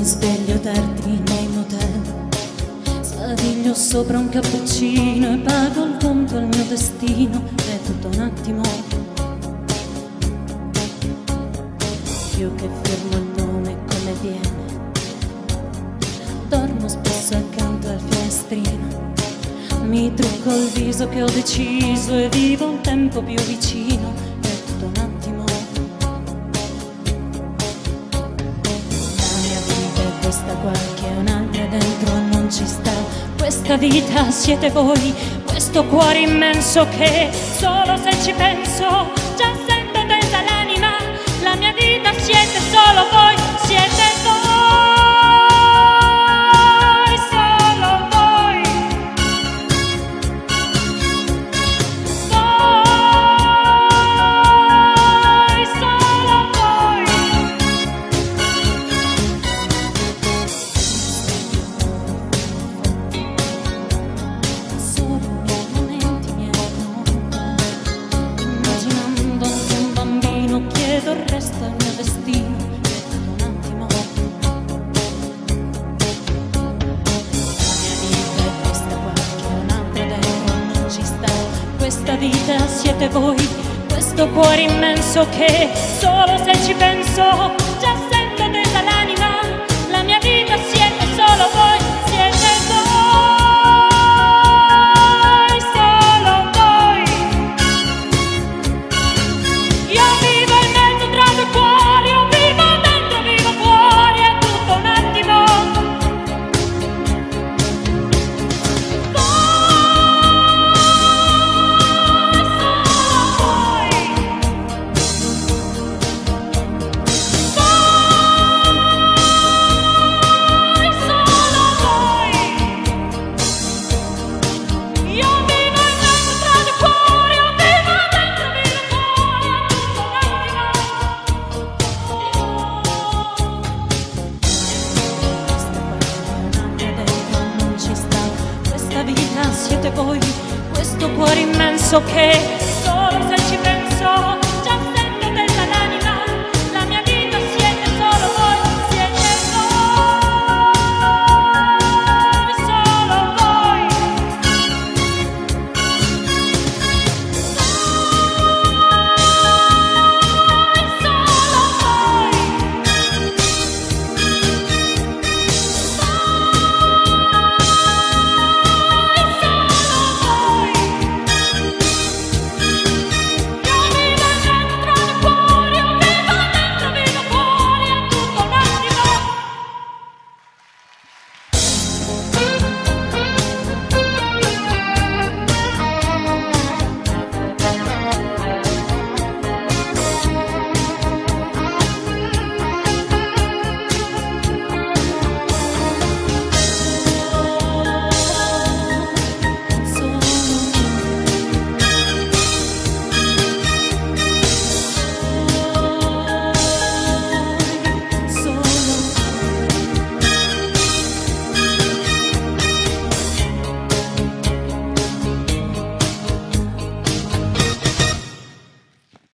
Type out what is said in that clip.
sveglio tardi nei motel, sbadiglio sopra un cappuccino e pago il conto al mio destino. È tutto un attimo, più che firmo il nome come viene. Dormo spesso accanto al finestrino, mi trucco il viso che ho deciso e vivo un tempo più vicino. È tutto un attimo, la mia vita è questa qua che un'altra dentro non ci sta. Questa vita siete voi, questo cuore immenso che solo se ci penso già sento tesa l'anima. La mia vita siete solo voi, siete voi. Il resto è il mio destino. È tutto un attimo, la mia vita è questa qua che un'altra dentro non ci sta. Questa vita siete voi, questo cuore immenso che solo se ci penso già sento tesa l'anima. La mia vita siete solo voi, siete voi. Siete voi, questo cuore immenso che